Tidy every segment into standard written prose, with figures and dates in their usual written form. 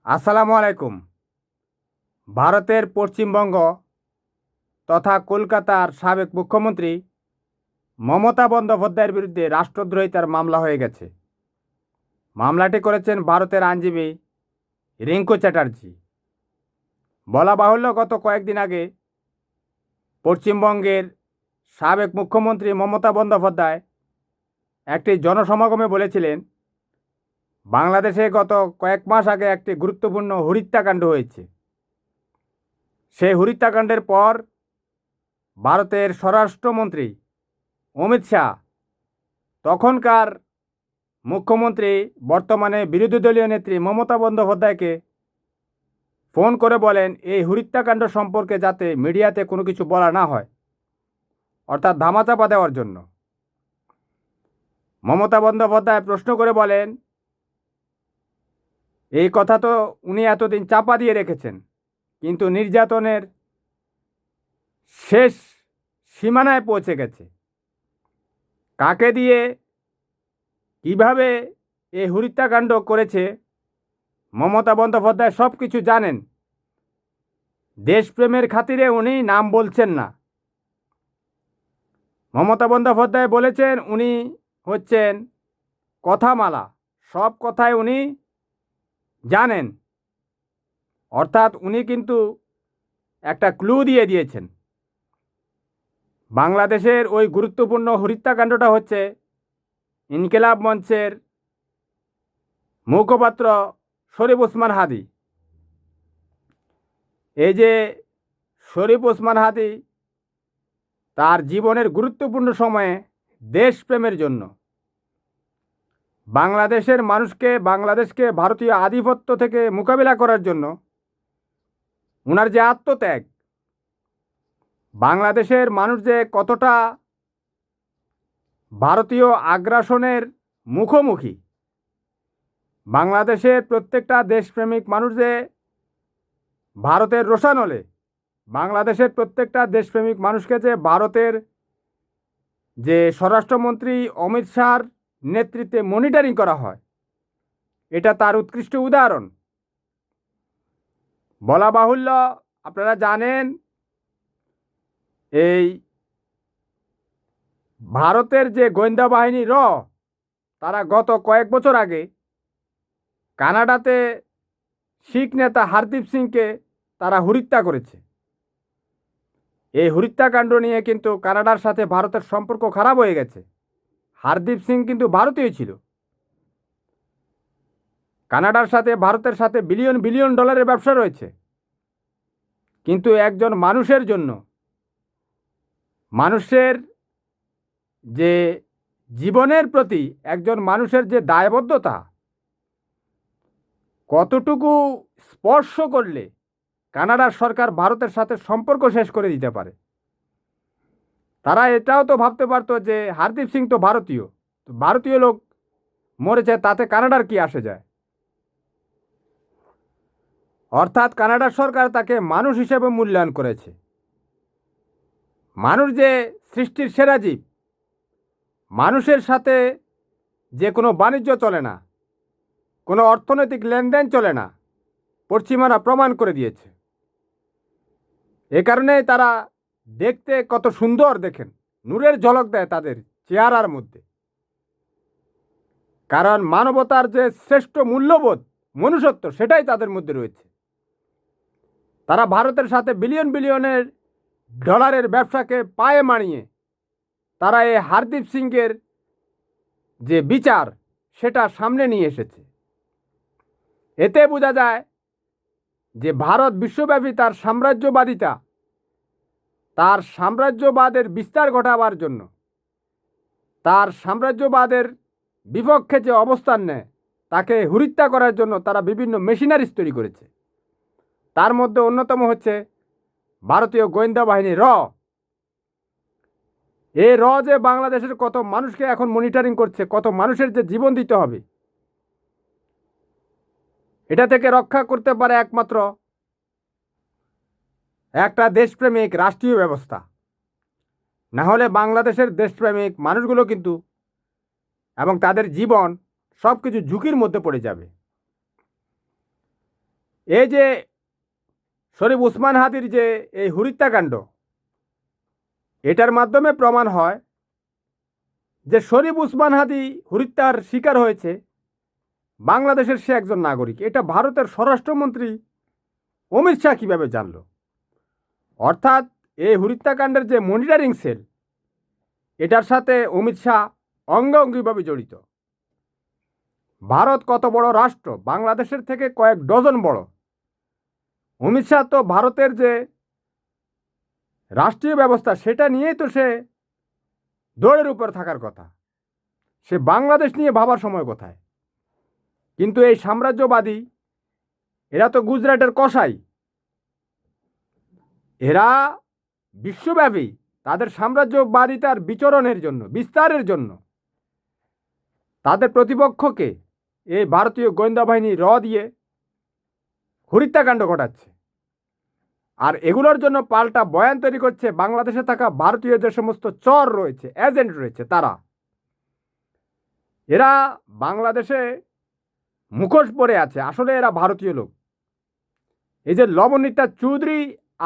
আসসালামু আলাইকুম। ভারতের পশ্চিমবঙ্গ তথা কলকাতার সাবেক মুখ্যমন্ত্রী মমতা বন্দ্যোপাধ্যায়ের বিরুদ্ধে রাষ্ট্রদ্রোহিতার মামলা হয়ে গেছে। মামলাটি করেছেন ভারতের আইনজীবী রিঙ্কু চ্যাটার্জি। বলা বাহুল্য, গত কয়েকদিন আগে পশ্চিমবঙ্গের সাবেক মুখ্যমন্ত্রী মমতা বন্দ্যোপাধ্যায় একটি জনসমাগমে বলেছিলেন, বাংলাদেশে গত কয়েক মাস আগে একটি গুরুত্বপূর্ণ হত্যাকাণ্ড হয়েছে। সেই হত্যাকাণ্ডের পর ভারতের স্বরাষ্ট্রমন্ত্রী অমিত শাহ, তখনকার মুখ্যমন্ত্রী বর্তমানে বিরোধী দলীয় নেত্রী মমতা বন্দ্যোপাধ্যায়কে ফোন করে বলেন এই হত্যাকাণ্ড সম্পর্কে যাতে মিডিয়াতে কোনো কিছু বলা না হয়, অর্থাৎ ধামাচাপা দেওয়ার জন্য। মমতা বন্দ্যোপাধ্যায় প্রশ্ন করে বলেন, এই কথা তো উনি এতদিন চাপা দিয়ে রেখেছেন, কিন্তু নির্যাতনের শেষ সীমানায় পৌঁছে গেছে। কাকে দিয়ে কিভাবে এই হত্যাকাণ্ড করেছে মমতা বন্দ্যোপাধ্যায় সব কিছু জানেন। দেশপ্রেমের খাতিরে উনি নাম বলছেন না। মমতা বন্দ্যোপাধ্যায় বলেছেন উনি হচ্ছেন কথামালা, সব কথাই উনি জানেন। অর্থাৎ উনি কিন্তু একটা ক্লু দিয়ে দিয়েছেন। বাংলাদেশের ওই গুরুত্বপূর্ণ হত্যাকাণ্ডটা হচ্ছে ইনকিলাব মঞ্চের মুখপাত্র শরীফ ওসমান হাদি। এই যে শরীফ ওসমান হাদি তার জীবনের গুরুত্বপূর্ণ সময়ে দেশপ্রেমের জন্য বাংলাদেশকে ভারতীয় আধিপত্য থেকে মোকাবিলা করার জন্য ওনার যে আত্মত্যাগ, বাংলাদেশের মানুষ যে কতটা ভারতীয় আগ্রাসনের মুখোমুখি, বাংলাদেশের প্রত্যেকটা দেশপ্রেমিক মানুষ যে ভারতের রোষানলে, বাংলাদেশের প্রত্যেকটা দেশপ্রেমিক মানুষকে যে ভারতের যে স্বরাষ্ট্রমন্ত্রী অমিত শাহর নেতৃত্বে মনিটরিং করা হয়, এটা তার উৎকৃষ্ট উদাহরণ। বলা বাহুল্য, আপনারা জানেন এই ভারতের যে গোয়েন্দা বাহিনী তারা গত কয়েক বছর আগে কানাডাতে শিখ নেতা হরদীপ সিংকে তারা হত্যা করেছে। এই হত্যাকাণ্ড নিয়ে কিন্তু কানাডার সাথে ভারতের সম্পর্ক খারাপ হয়ে গেছে। হরদীপ সিং কিন্তু ভারতীয় ছিল। কানাডার সাথে ভারতের সাথে বিলিয়ন বিলিয়ন ডলারের ব্যবসা রয়েছে, কিন্তু একজন মানুষের জন্য, মানুষের যে জীবনের প্রতি একজন মানুষের যে দায়বদ্ধতা, কতটুকু স্পর্শ করলে কানাডার সরকার ভারতের সাথে সম্পর্ক শেষ করে দিতে পারে। তারা এটাও তো ভাবতে পারতো যে হরদীপ সিং তো ভারতীয়, ভারতীয় লোক মরেছে, তাতে কানাডার কি আসে যায়। অর্থাৎ কানাডার সরকার তাকে মানুষ হিসেবে মূল্যায়ন করেছে। মানুষ যে সৃষ্টির সেরা জীব, মানুষের সাথে যে কোনো বাণিজ্য চলে না, কোনো অর্থনৈতিক লেনদেন চলে না, পশ্চিমারা প্রমাণ করে দিয়েছে। এ কারণে তারা দেখতে কত সুন্দর দেখেন, নূরের ঝলক দেয় তাদের চেহারার মধ্যে। কারণ মানবতার যে শ্রেষ্ঠ মূল্যবোধ, মনুষ্যত্ব, সেটাই তাদের মধ্যে রয়েছে। তারা ভারতের সাথে বিলিয়ন বিলিয়নের ডলারের ব্যবসাকে পায়ে মানিয়ে তারা এই হরদীপ সিংয়ের যে বিচার, সেটা সামনে নিয়ে এসেছে। এতে বোঝা যায় যে ভারত বিশ্বব্যাপী তার সাম্রাজ্যবাদিতা, তার সাম্রাজ্যবাদের বিস্তার ঘটাবার জন্য, তার সাম্রাজ্যবাদের বিপক্ষে যে অবস্থান নেয়, তাকে হত্যা করার জন্য তারা বিভিন্ন মেশিনারিজ তৈরি করেছে। তার মধ্যে অন্যতম হচ্ছে ভারতীয় গোয়েন্দা বাহিনী এই যে বাংলাদেশের কত মানুষকে এখন মনিটরিং করছে, কত মানুষের যে জীবন দিতে হবে, এটা থেকে রক্ষা করতে পারে একমাত্র একটা দেশপ্রেমিক রাষ্ট্রীয় ব্যবস্থা। না হলে বাংলাদেশের দেশপ্রেমিক মানুষগুলো কিন্তু এবং তাদের জীবন সব কিছু ঝুঁকির মধ্যে পড়ে যাবে। এই যে শরীফ উসমান হাদির যে এই হত্যাকাণ্ড, এটার মাধ্যমে প্রমাণ হয় যে শরীফ উসমান হাদি হত্যার শিকার হয়েছে বাংলাদেশের সে একজন নাগরিক। এটা ভারতের স্বরাষ্ট্রমন্ত্রী অমিত শাহ কীভাবে জানল? অর্থাৎ এই হত্যাকাণ্ডের যে মনিটরিং সেল, এটার সাথে অমিত শাহ অঙ্গাঙ্গিভাবে জড়িত। ভারত কত বড় রাষ্ট্র, বাংলাদেশের থেকে কয়েক ডজন বড়। অমিত শাহ তো ভারতের যে রাষ্ট্রীয় ব্যবস্থা সেটা নিয়েই তো সে দৌড়ের উপর থাকার কথা, সে বাংলাদেশ নিয়ে ভাবার সময় কোথায়? কিন্তু এই সাম্রাজ্যবাদী এরা তো গুজরাটের কসাই, এরা বিশ্বব্যাপী তাদের সাম্রাজ্যবাদিতার বিচরণের জন্য, বিস্তারের জন্য তাদের প্রতিপক্ষকে এই ভারতীয় গোয়েন্দা বাহিনী দিয়ে হত্যাকাণ্ড ঘটাচ্ছে। আর এগুলোর জন্য পাল্টা বয়ান তৈরি করছে বাংলাদেশে থাকা ভারতীয় যে সমস্ত চর রয়েছে, এজেন্ট রয়েছে, তারা। এরা বাংলাদেশে মুখোশ পরে আছে, আসলে এরা ভারতীয় লোক। এই যে লবণিতা চৌধুরী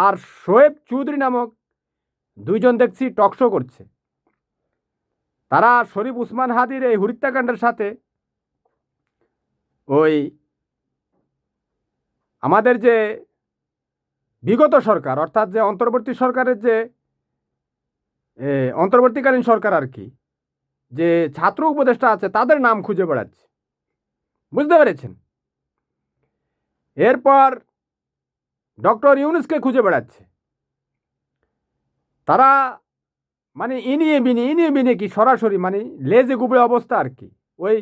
আর শোয়েব চৌধুরী নামক দুইজন দেখছি টকশো করছে, তারা শরীফ উসমান হাদির এই হত্যাকাণ্ডের সাথে ওই আমাদের যে বিগত সরকার, অর্থাৎ যে অন্তর্বর্তী সরকারের যে অন্তর্বর্তীকালীন সরকার আর কি, যে ছাত্র উপদেষ্টা আছে তাদের নাম খুঁজে বেড়াচ্ছে, বুঝতে পেরেছেন? এরপর ডক্টর ইউনূসকে খুঁজে বেড়াচ্ছে। তারা মানে ইনিয়ে বিনিয়ে কি সরাসরি মানে লেজে গুবড়ে অবস্থা আর কি। ওই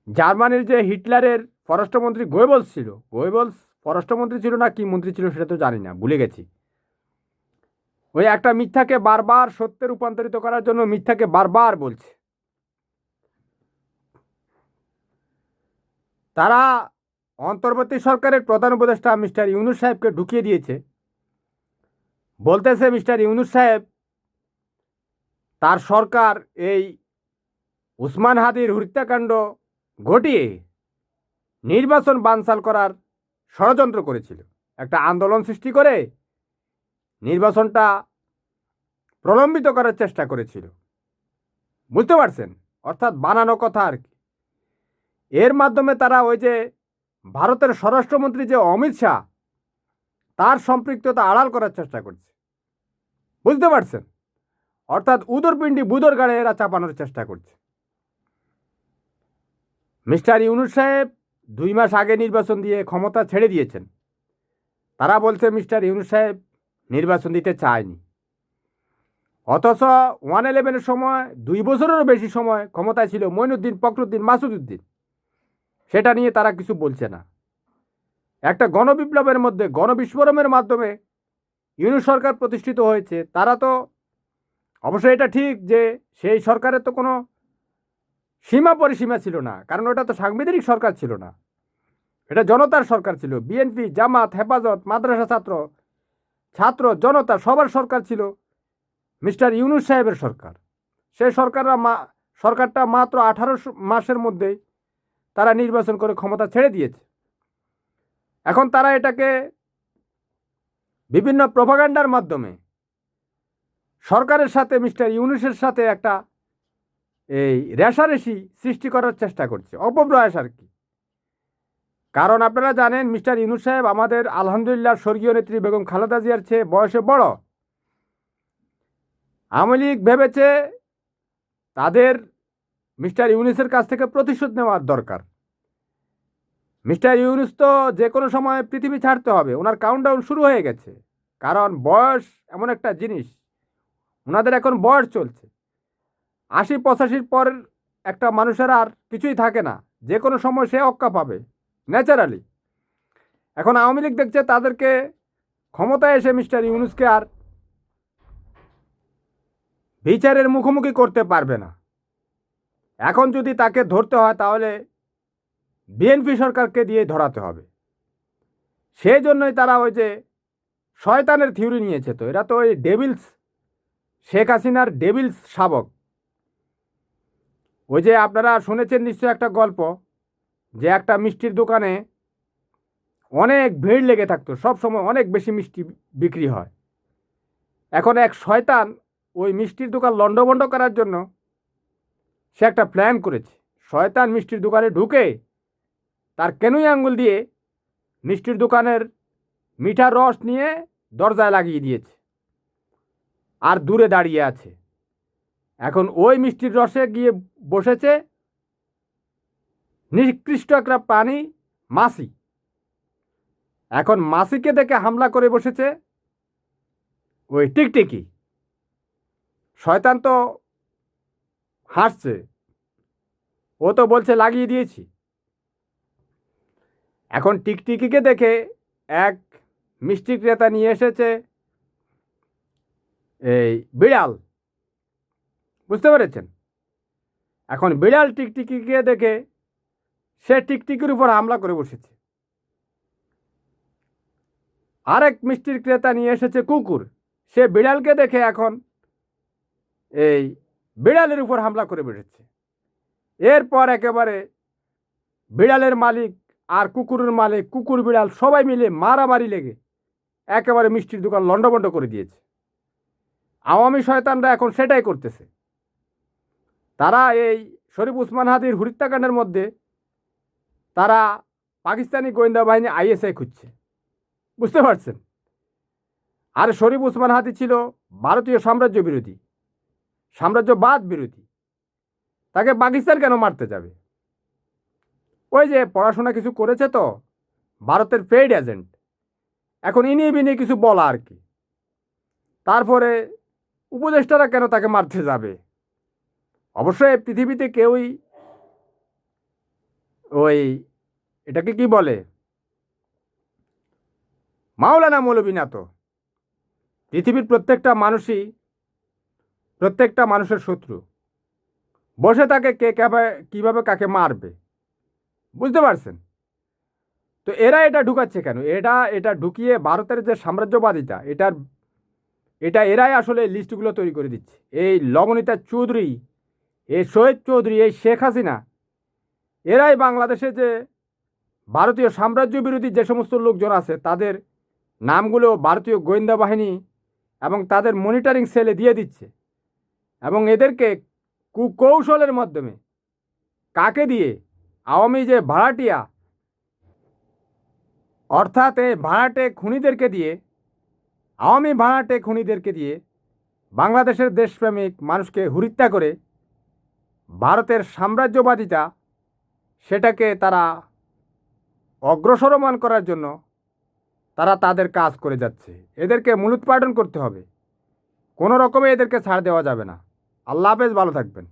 জার্মানির যে হিটলারের পররাষ্ট্রমন্ত্রী গোয়েবলস ছিল, গোয়েবলস পররাষ্ট্রমন্ত্রী ছিল না কি মন্ত্রী ছিল সেটা তো জানি না, ভুলে গেছি। ওই একটা মিথ্যাকে বারবার সত্যে রূপান্তরিত করার জন্য মিথ্যাকে বারবার বলছে। তারা অন্তর্বর্তী সরকারের প্রধান উপদেষ্টা মিস্টার ইউনূস সাহেবকে ঢুকিয়ে দিয়েছে, বলতেছে মিস্টার ইউনূস সাহেব তার সরকার এই উসমান হাদির হত্যাকাণ্ড ঘটিয়ে নির্বাচন বানচাল করার ষড়যন্ত্র করেছিল, একটা আন্দোলন সৃষ্টি করে নির্বাচনটা প্রলম্বিত করার চেষ্টা করেছিল, বুঝতে পারছেন? অর্থাৎ বানানো কথা আর কি। এর মাধ্যমে তারা ওই যে ভারতের স্বরাষ্ট্রমন্ত্রী যে অমিত শাহ, তার সম্পৃক্ততা আড়াল করার চেষ্টা করছে, বুঝতে পারছেন? অর্থাৎ উদরপিণ্ডি বুদর গাড়ে এরা চাপানোর চেষ্টা করছে। মিস্টার ইউনূস সাহেব 2 মাস আগে নির্বাচন দিয়ে ক্ষমতা ছেড়ে দিয়েছেন। তারা বলছে মিস্টার ইউনূস সাহেব নির্বাচন দিতে চায়নি, অথচ 111-এর সময় 2 বছরেরও বেশি সময় ক্ষমতায় ছিল মঈনুদ্দিন, ফখরুদ্দিন, মাসুদউদ্দিন, সেটা নিয়ে তারা কিছু বলছে না। একটা গণবিপ্লবের মধ্যে, গণবিস্ফোরণের মাধ্যমে ইউনূস সরকার প্রতিষ্ঠিত হয়েছে। তারা তো অবশ্যই এটা ঠিক যে সেই সরকারের তো কোনো সীমা পরিসীমা ছিল না, কারণ ওটা তো সাংবিধানিক সরকার ছিল না, এটা জনতার সরকার ছিল। বিএনপি, জামাত, হেফাজত, মাদ্রাসা ছাত্র জনতা সবার সরকার ছিল মিস্টার ইউনূস সাহেবের সরকার। সেই সরকারটা মাত্র 18 মাসের মধ্যেই তারা নির্বাচন করে ক্ষমতা ছেড়ে দিয়েছে। এখন তারা এটাকে বিভিন্ন প্রোপাগান্ডার মাধ্যমে সরকারের সাথে মিস্টার ইউনূসের সাথে একটা এই রেষারেষি সৃষ্টি করার চেষ্টা করছে, অপপ্রয়াস আর কি। কারণ আপনারা জানেন মিস্টার ইউনূস সাহেব আমাদের আলহামদুলিল্লাহ স্বর্গীয় নেত্রী বেগম খালেদা জিয়ার চেয়ে বয়সে বড়। আওয়ামী লীগ ভেবেছে তাদের মিস্টার ইউনূসের কাছ থেকে প্রতিশোধ নেওয়ার দরকার। মিস্টার ইউনূস তো যে কোনো সময় পৃথিবী ছাড়তে হবে, ওনার কাউন্টডাউন শুরু হয়ে গেছে। কারণ বয়স এমন একটা জিনিস, ওনাদের এখন বয়স চলছে। 80-85 পর একটা মানুষের আর কিছুই থাকে না, যে কোনো সময় সে অক্কা পাবে ন্যাচারালি। এখন আওয়ামী লীগ দেখছে তাদেরকে ক্ষমতায় এসে মিস্টার ইউনূসকে আর বিচারের মুখোমুখি করতে পারবে না। এখন যদি তাকে ধরতে হয় তাহলে বিএনপি সরকারকে দিয়ে ধরাতে হবে। সেই জন্যই তারা ওই যে শয়তানের থিওরি নিয়েছে। তো এরা তো ওই ডেভিলস, শেখ হাসিনার ডেভিলস শাবক। ওই যে আপনারা শুনেছেন নিশ্চয় একটা গল্প, যে একটা মিষ্টির দোকানে অনেক ভিড় লেগে থাকতো, সব সময় অনেক বেশি মিষ্টি বিক্রি হয়। এখন এক শয়তান ওই মিষ্টির দোকান লণ্ডভণ্ড করার জন্য সে একটা প্ল্যান করেছে। শয়তান মিষ্টির দোকানে ঢুকে তার কেনুই আঙ্গুল দিয়ে মিষ্টির দোকানের মিঠা রস নিয়ে দরজায় লাগিয়ে দিয়েছে, আর দূরে দাঁড়িয়ে আছে। এখন ওই মিষ্টির রসে গিয়ে বসেছে নিকৃষ্ট একটা প্রাণী, মাছি। এখন মাছিকে দেখে হামলা করে বসেছে ওই টিকটিকি। শয়তান তো হাসছে, ও তো বলছে লাগিয়ে দিয়েছি। এখন টিকটিকিকে দেখে এক মিষ্টি ক্রেতা নিয়ে এসেছে এই বিড়াল, বুঝতে পেরেছেন? এখন বিড়াল টিকটিকিকে দেখে সে টিকটিকির উপর হামলা করে বসেছে। আরেক মিষ্টির ক্রেতা নিয়ে এসেছে কুকুর, সে বিড়ালকে দেখে এখন এই বিড়ালের উপর হামলা করে বসেছে। এরপর একেবারে বিড়ালের মালিক আর কুকুরের মালিক, কুকুর বিড়াল সবাই মিলে মারামারি লেগে একেবারে মিষ্টির দোকান লণ্ডভণ্ড করে দিয়েছে। আওয়ামী শয়তানরা এখন সেটাই করতেছে। তারা এই শরীফ ওসমান হাদির হত্যাকাণ্ডের মধ্যে তারা পাকিস্তানি গোয়েন্দা বাহিনী আইএসআই খুঁজছে, বুঝতে পারছেন? আর শরীফ ওসমান হাদি ছিল ভারতীয় সাম্রাজ্য বিরোধী, সাম্রাজ্যবাদ বিরোধী। তাকে পাকিস্তান কেন মারতে যাবে? ওই যে পড়াশোনা কিছু করেছে তো, ভারতের পেইড এজেন্ট। এখন ইনি বিনি কিছু বলা আর কি। তারপরে উপদেষ্টারা কেন তাকে মারতে যাবে? অবশ্যই পৃথিবীতে কেউই ওই এটাকে কি বলে, মাওলানা মৌলবী না তো। পৃথিবীর প্রত্যেকটা মানুষের শত্রু। বসে থাকে কে কীভাবে কাকে মারবে, বুঝতে পারছেন? তো এরা এটা ঢুকাচ্ছে কেন? এটা ঢুকিয়ে ভারতের যে সাম্রাজ্যবাদিতা, এটা এরাই আসলে লিস্টগুলো তৈরি করে দিচ্ছে। এই লবণিতা চৌধুরী, এই শহীদ চৌধুরী, এই শেখ হাসিনা, এরাই বাংলাদেশে যে ভারতীয় সাম্রাজ্য বিরোধী যে সমস্ত লোকজন আছে তাদের নামগুলো ভারতীয় গোয়েন্দা বাহিনী এবং তাদের মনিটরিং সেলে দিয়ে দিচ্ছে, এবং এদেরকে কুকৌশলের মাধ্যমে কাকে দিয়ে, আওয়ামী যে ভাড়াটিয়া, অর্থাৎ এই ভাড়াটে খুনিদেরকে দিয়ে, আওয়ামী ভাড়াটে খুনিদেরকে দিয়ে বাংলাদেশের দেশপ্রেমিক মানুষকে হত্যা করে ভারতের সাম্রাজ্যবাদিতা সেটাকে তারা অগ্রসরমান করার জন্য তারা তাদের কাজ করে যাচ্ছে। এদেরকে মূলোৎপাটন করতে হবে, কোনো রকমে এদেরকে ছাড় দেওয়া যাবে না। আল্লাহ হাফেজ, ভালো থাকবেন।